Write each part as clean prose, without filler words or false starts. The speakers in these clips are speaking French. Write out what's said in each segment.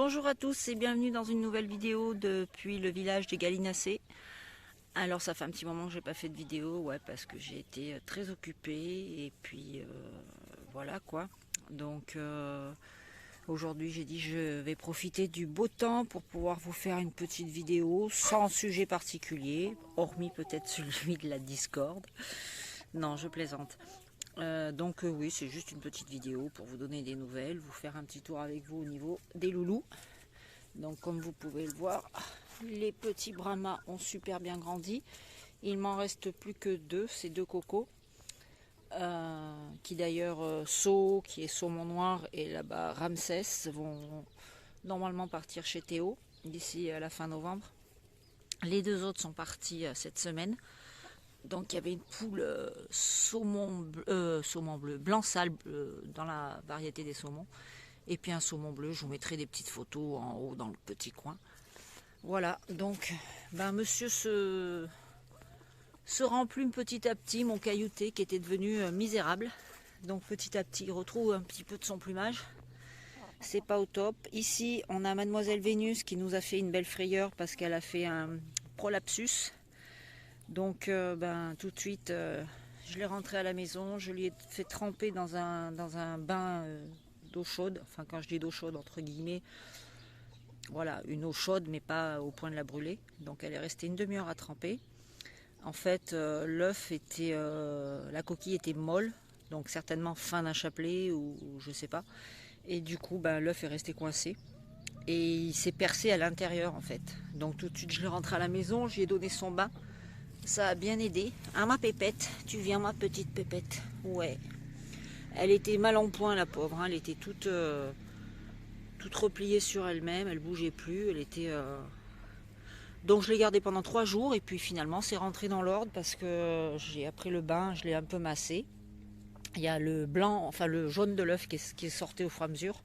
Bonjour à tous et bienvenue dans une nouvelle vidéo depuis le village des Gallinacés. Alors ça fait un petit moment que j'ai pas fait de vidéo, ouais, parce que j'ai été très occupée et puis voilà quoi. Donc aujourd'hui j'ai dit je vais profiter du beau temps pour pouvoir vous faire une petite vidéo sans sujet particulier, hormis peut-être celui de la Discord. Non, je plaisante. Oui, c'est juste une petite vidéo pour vous donner des nouvelles, vous faire un petit tour avec vous au niveau des loulous. Donc comme vous pouvez le voir, les petits brahmas ont super bien grandi. Il m'en reste plus que deux, ces deux cocos. Qui d'ailleurs, So, qui est saumon noir, et là-bas Ramsès, vont normalement partir chez Théo d'ici à la fin novembre. Les deux autres sont partis cette semaine. Donc il y avait une poule saumon bleu, blanc sale dans la variété des saumons. Et puis un saumon bleu, je vous mettrai des petites photos en haut dans le petit coin. Voilà, donc monsieur se remplume petit à petit, mon caillouté qui était devenu misérable. Donc petit à petit, il retrouve un petit peu de son plumage. C'est pas au top. Ici, on a Mademoiselle Vénus qui nous a fait une belle frayeur parce qu'elle a fait un prolapsus. Donc tout de suite, je l'ai rentrée à la maison, je lui ai fait tremper dans un bain d'eau chaude. Enfin, quand je dis d'eau chaude, entre guillemets, voilà, une eau chaude, mais pas au point de la brûler. Donc elle est restée une demi-heure à tremper. En fait, l'œuf était, la coquille était molle, donc certainement fin d'un chapelet ou je sais pas. Et du coup, l'œuf est resté coincé. Et il s'est percé à l'intérieur en fait. Donc tout de suite, je l'ai rentré à la maison, je lui ai donné son bain. Ça a bien aidé. Ah, ma pépette, tu viens, ma petite pépette. Ouais. Elle était mal en point, la pauvre. Elle était toute repliée sur elle-même. Elle bougeait plus. Elle était. Donc je l'ai gardée pendant 3 jours. Et puis finalement, c'est rentré dans l'ordre parce que après le bain, je l'ai un peu massé. Il y a le blanc, enfin le jaune de l'œuf qui est sorti au fur et à mesure.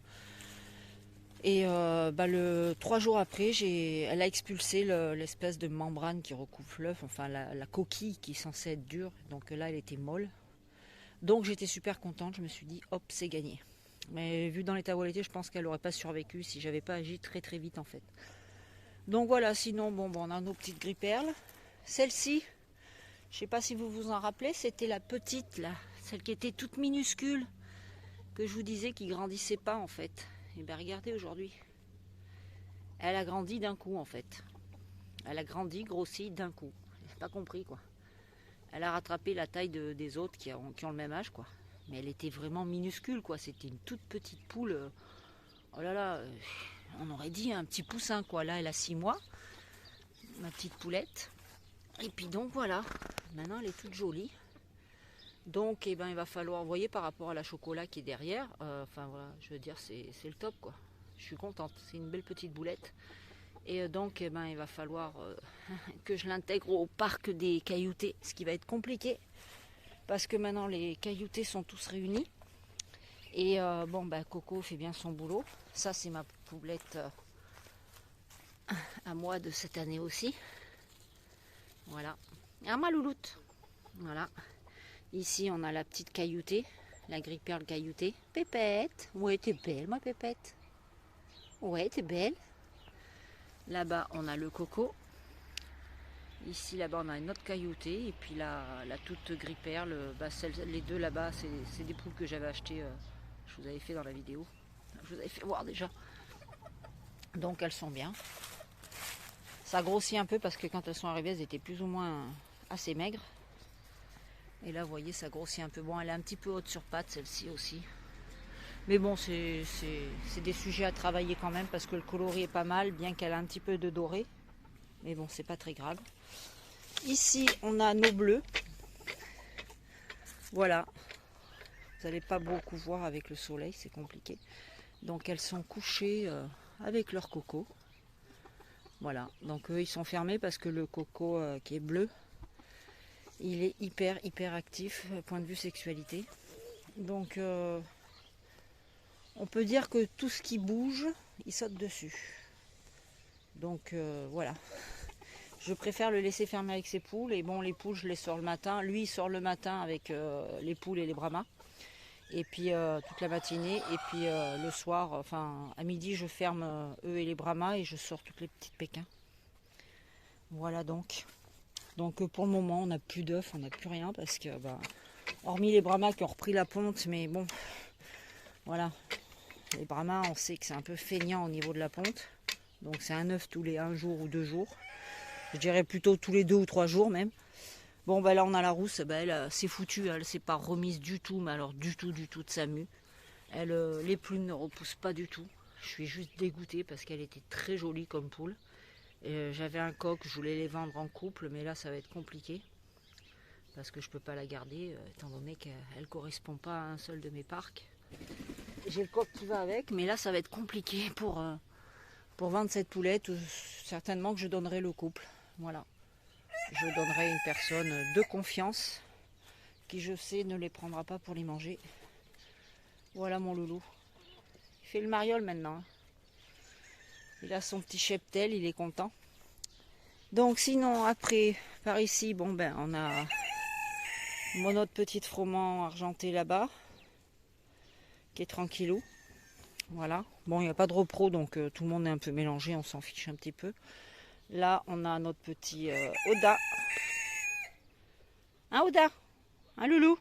Et 3 jours après, elle a expulsé l'espèce de membrane qui recouvre l'œuf, enfin la coquille qui est censée être dure. Donc là, elle était molle. Donc j'étais super contente, je me suis dit, hop, c'est gagné. Mais vu dans l'état où elle était, je pense qu'elle n'aurait pas survécu si j'avais pas agi très très vite en fait. Donc voilà, sinon, on a nos petites gripperles. Celle-ci, je sais pas si vous vous en rappelez, c'était la petite là, celle qui était toute minuscule, que je vous disais qui grandissait pas en fait. Et bien regardez aujourd'hui, elle a grandi d'un coup en fait. Elle a grossi d'un coup. J'ai pas compris quoi. Elle a rattrapé la taille des autres qui ont le même âge quoi. Mais elle était vraiment minuscule quoi. C'était une toute petite poule. Oh là là, on aurait dit un petit poussin quoi. Là elle a 6 mois, ma petite poulette. Et puis donc voilà, maintenant elle est toute jolie. Donc il va falloir, vous voyez, par rapport à la chocolat qui est derrière, voilà, je veux dire c'est le top quoi. Je suis contente, c'est une belle petite boulette. Et donc il va falloir que je l'intègre au parc des cailloutés, ce qui va être compliqué parce que maintenant les cailloutés sont tous réunis. Et Coco fait bien son boulot. Ça c'est ma poulette à moi de cette année aussi. Voilà. Ah ma louloute. Voilà. Ici on a la petite cailloutée, la gripperle cailloutée. Pépette. Ouais, t'es belle ma pépette. Ouais, t'es belle. Là-bas, on a le coco. Ici, là-bas, on a une autre cailloutée. Et puis la toute gripperle, les deux là-bas, c'est des poules que j'avais achetées. Je vous avais fait dans la vidéo. Je vous avais fait voir déjà. Donc, elles sont bien. Ça grossit un peu parce que quand elles sont arrivées, elles étaient plus ou moins assez maigres. Et là, vous voyez, ça grossit un peu. Bon, elle est un petit peu haute sur pattes, celle-ci aussi. Mais bon, c'est des sujets à travailler quand même parce que le coloris est pas mal, bien qu'elle a un petit peu de doré. Mais bon, c'est pas très grave. Ici, on a nos bleus. Voilà. Vous n'allez pas beaucoup voir avec le soleil, c'est compliqué. Donc, elles sont couchées avec leur coco. Voilà. Donc, eux, ils sont fermés parce que le coco qui est bleu, il est hyper actif, point de vue sexualité. Donc, on peut dire que tout ce qui bouge, il saute dessus. Donc, voilà. Je préfère le laisser fermer avec ses poules. Et bon, les poules, je les sors le matin. Lui, il sort le matin avec les poules et les brahmas. Et puis toute la matinée. Et puis le soir, enfin à midi, je ferme eux et les Brahmas et je sors toutes les petites Pékins. Voilà donc. Donc pour le moment, on n'a plus d'œufs, on n'a plus rien parce que, hormis les Brahmas qui ont repris la ponte, mais bon, voilà. Les Brahmas, on sait que c'est un peu feignant au niveau de la ponte. Donc c'est un œuf tous les 1 jour ou 2 jours. Je dirais plutôt tous les 2 ou 3 jours même. Bon, là on a la rousse, elle c'est foutu, elle s'est pas remise du tout, mais alors du tout de sa mue. Les plumes ne repoussent pas du tout. Je suis juste dégoûtée parce qu'elle était très jolie comme poule. J'avais un coq, je voulais les vendre en couple, mais là ça va être compliqué. Parce que je peux pas la garder, étant donné qu'elle ne correspond pas à un seul de mes parcs. J'ai le coq qui va avec, mais là ça va être compliqué pour vendre cette poulette. Certainement que je donnerai le couple. Voilà. Je donnerai une personne de confiance qui, je sais, ne les prendra pas pour les manger. Voilà mon loulou. Il fait le mariole maintenant. Il a son petit cheptel, il est content. Donc sinon, après, par ici, on a notre petite froment argenté là-bas, qui est tranquillou. Voilà. Bon, il n'y a pas de repro, donc tout le monde est un peu mélangé, on s'en fiche un petit peu. Là, on a notre petit Oda. Un Oda, un loulou.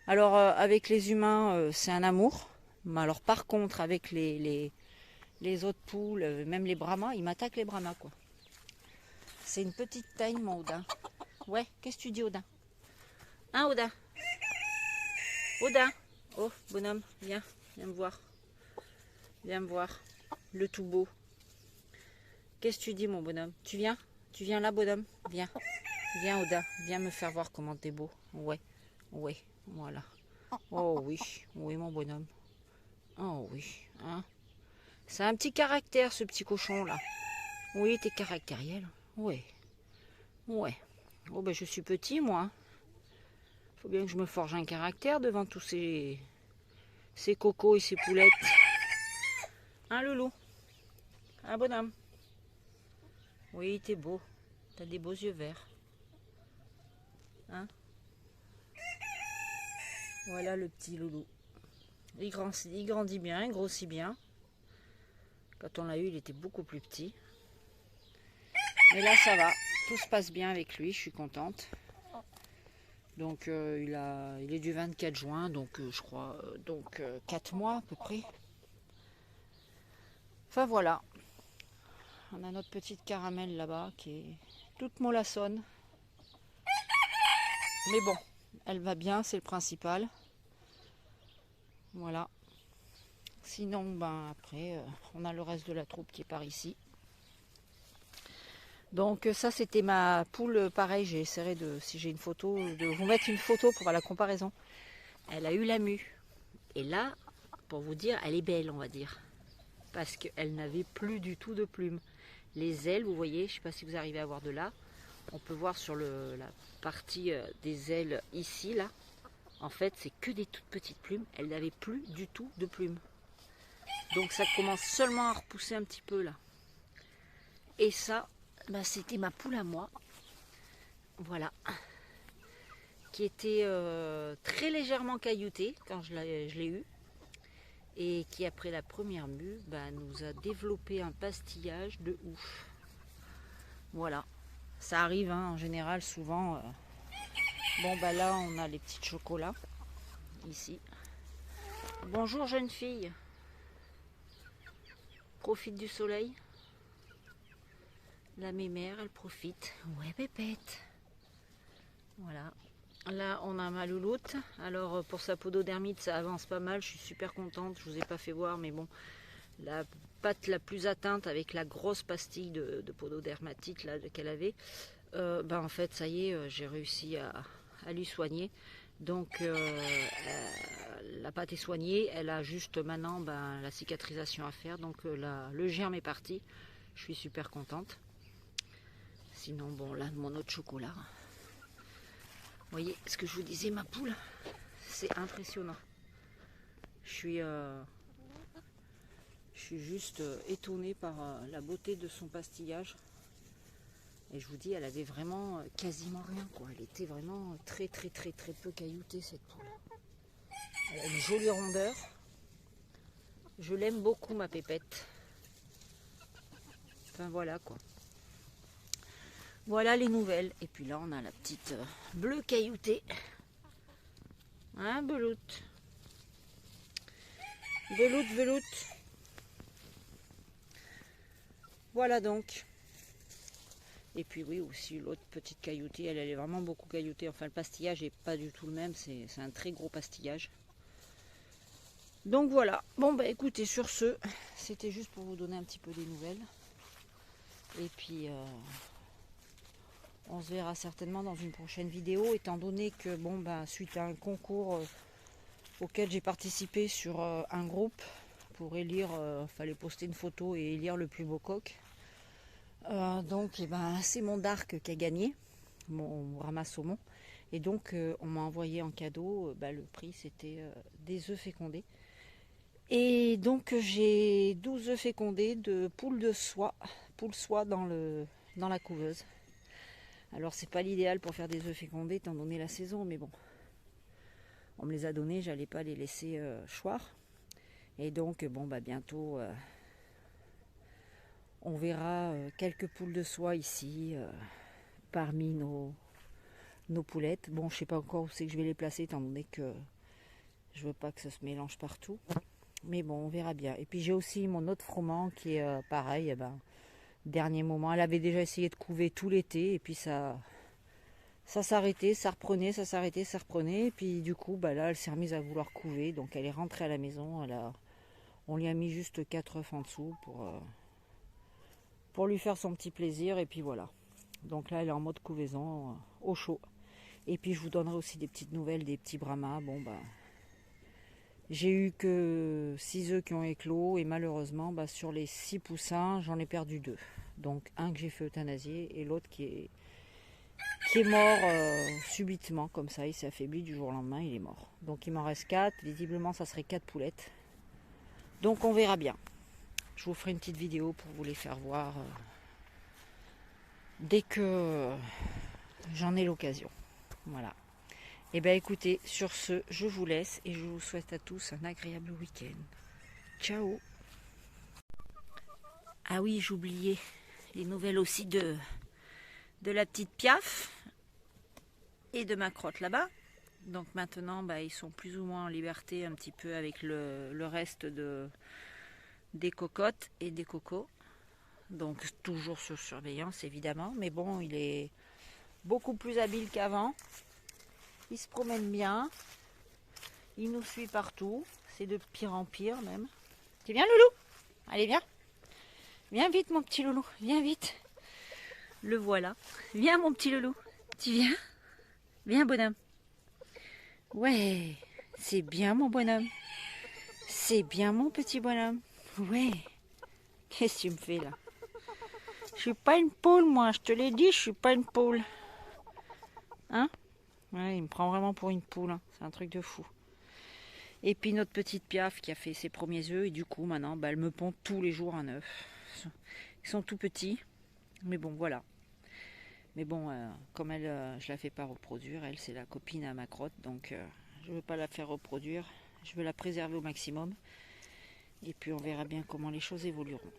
Alors, avec les humains, c'est un amour. Mais alors, par contre, avec les autres poules, même les Brahmas, ils m'attaquent les Brahmas, quoi. C'est une petite taille, mon Oda. Ouais, qu'est-ce que tu dis, Oda? Hein, Oda? Oda? Oh, bonhomme, viens me voir. Viens me voir. Le tout beau. Qu'est-ce que tu dis, mon bonhomme? Tu viens? Tu viens là, bonhomme? Viens. Viens, Oda. Viens me faire voir comment t'es beau. Ouais. Ouais. Voilà. Oh oui. Oui, mon bonhomme. Oh oui. Hein? C'est un petit caractère, ce petit cochon, là. Oui, t'es caractériel. Ouais. Ouais. Oh, je suis petit, moi. Faut bien que je me forge un caractère devant tous ces cocos et ces poulettes. Un loulou. Un bonhomme. Oui, t'es beau. T'as des beaux yeux verts. Hein? Voilà le petit loulou. Il grandit bien, il grossit bien. Quand on l'a eu, il était beaucoup plus petit. Mais là, ça va. Tout se passe bien avec lui, je suis contente. Donc, il est du 24 juin, donc je crois, 4 mois à peu près. Enfin, voilà. On a notre petite caramel là-bas qui est toute mollassonne. Mais bon, elle va bien, c'est le principal. Voilà. Sinon, après, on a le reste de la troupe qui est par ici. Donc ça, c'était ma poule. Pareil, j'essaierai si j'ai une photo, de vous mettre une photo pour voir la comparaison. Elle a eu la mue. Et là, pour vous dire, elle est belle, on va dire. Parce qu'elle n'avait plus du tout de plumes. Les ailes, vous voyez, je ne sais pas si vous arrivez à voir de là. On peut voir sur la partie des ailes ici, là. En fait, c'est que des toutes petites plumes. Elle n'avait plus du tout de plumes. Donc ça commence seulement à repousser un petit peu, là. Et ça, c'était ma poule à moi. Voilà. Qui était très légèrement cailloutée quand je l'ai eue. Et qui, après la première mue, nous a développé un pastillage de ouf. Voilà. Ça arrive, hein, en général, souvent. Là, on a les petits chocolats. Ici. Bonjour, jeune fille. Profite du soleil. La mémère, elle profite. Ouais, pépette. Voilà. Là, on a ma louloute. Alors, pour sa pododermite, ça avance pas mal. Je suis super contente. Je vous ai pas fait voir, mais bon, la patte la plus atteinte avec la grosse pastille de pododermatite qu'elle avait, en fait, ça y est, j'ai réussi à lui soigner. Donc, la patte est soignée. Elle a juste maintenant la cicatrisation à faire. Donc, le germe est parti. Je suis super contente. Sinon, là, mon autre chocolat. Vous voyez ce que je vous disais, ma poule, c'est impressionnant. Je suis juste étonnée par la beauté de son pastillage. Et je vous dis, elle avait vraiment quasiment rien, quoi. Elle était vraiment très peu cailloutée, cette poule. Elle a une jolie rondeur. Je l'aime beaucoup, ma pépette. Enfin voilà quoi. Voilà les nouvelles. Et puis là on a la petite bleue cailloutée. Hein, Beloute? Beloute, Beloute. Voilà donc. Et puis oui, aussi l'autre petite cailloutée, elle est vraiment beaucoup cailloutée. Enfin, le pastillage n'est pas du tout le même, c'est un très gros pastillage. Donc voilà. Bon, bah écoutez, sur ce, c'était juste pour vous donner un petit peu des nouvelles. Et puis, on se verra certainement dans une prochaine vidéo, étant donné que, bon, bah, suite à un concours auquel j'ai participé sur un groupe, pour élire, fallait poster une photo et élire le plus beau coq. Donc eh ben, c'est mon Dark qui a gagné, mon ramasse saumon. Et donc on m'a envoyé en cadeau, le prix c'était des œufs fécondés. Et donc j'ai 12 œufs fécondés de poules soie dans la couveuse. Alors c'est pas l'idéal pour faire des œufs fécondés étant donné la saison, mais bon. On me les a donnés, j'allais pas les laisser choir. Et donc bon bientôt on verra quelques poules de soie ici parmi nos poulettes. Bon, je sais pas encore où c'est que je vais les placer étant donné que je veux pas que ça se mélange partout. Mais bon, on verra bien. Et puis j'ai aussi mon autre froment qui est pareil. Dernier moment, elle avait déjà essayé de couver tout l'été et puis ça s'arrêtait, ça reprenait, ça s'arrêtait, ça reprenait. Et puis du coup, là, elle s'est remise à vouloir couver. Donc elle est rentrée à la maison. On lui a mis juste 4 œufs en dessous pour lui faire son petit plaisir. Et puis voilà. Donc là, elle est en mode couvaison au chaud. Et puis je vous donnerai aussi des petites nouvelles des petits brahmas. Bon, j'ai eu que 6 œufs qui ont éclos. Et malheureusement, sur les 6 poussins, j'en ai perdu 2. Donc un que j'ai fait euthanasier et l'autre qui est mort subitement. Comme ça, il s'est affaibli du jour au lendemain, il est mort. Donc il m'en reste 4. Visiblement, ça serait 4 poulettes. Donc on verra bien. Je vous ferai une petite vidéo pour vous les faire voir dès que j'en ai l'occasion. Voilà. Et écoutez, sur ce, je vous laisse et je vous souhaite à tous un agréable week-end. Ciao. Ah oui, j'oubliais les nouvelles aussi de la petite Piaf et de ma crotte là-bas. Donc maintenant, ils sont plus ou moins en liberté un petit peu avec le reste des cocottes et des cocos. Donc toujours sur surveillance évidemment, mais bon, il est beaucoup plus habile qu'avant. Il se promène bien, il nous suit partout, c'est de pire en pire même. Tu viens loulou? Allez viens. Viens vite mon petit loulou, viens vite. Le voilà. Viens mon petit loulou. Tu viens? Viens bonhomme. Ouais, c'est bien mon bonhomme. C'est bien mon petit bonhomme. Ouais. Qu'est-ce que tu me fais là? Je suis pas une poule moi, je te l'ai dit, je suis pas une poule. Hein? Ouais, il me prend vraiment pour une poule, hein. C'est un truc de fou. Et puis notre petite Piaf qui a fait ses premiers œufs et du coup maintenant elle me pond tous les jours un œuf. Ils sont tout petits, mais bon voilà. Mais bon, comme je la fais pas reproduire, elle c'est la copine à ma crotte, donc je veux pas la faire reproduire. Je veux la préserver au maximum. Et puis on verra bien comment les choses évolueront.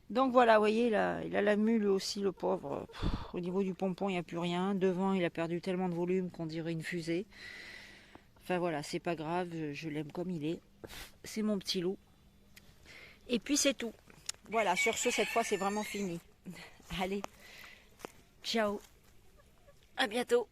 Donc voilà, vous voyez, il a la mule aussi, le pauvre. Au niveau du pompon, il n'y a plus rien. Devant, il a perdu tellement de volume qu'on dirait une fusée. Enfin voilà, c'est pas grave, je l'aime comme il est. C'est mon petit loup. Et puis c'est tout. Voilà, sur ce, cette fois, c'est vraiment fini. Allez, ciao. À bientôt.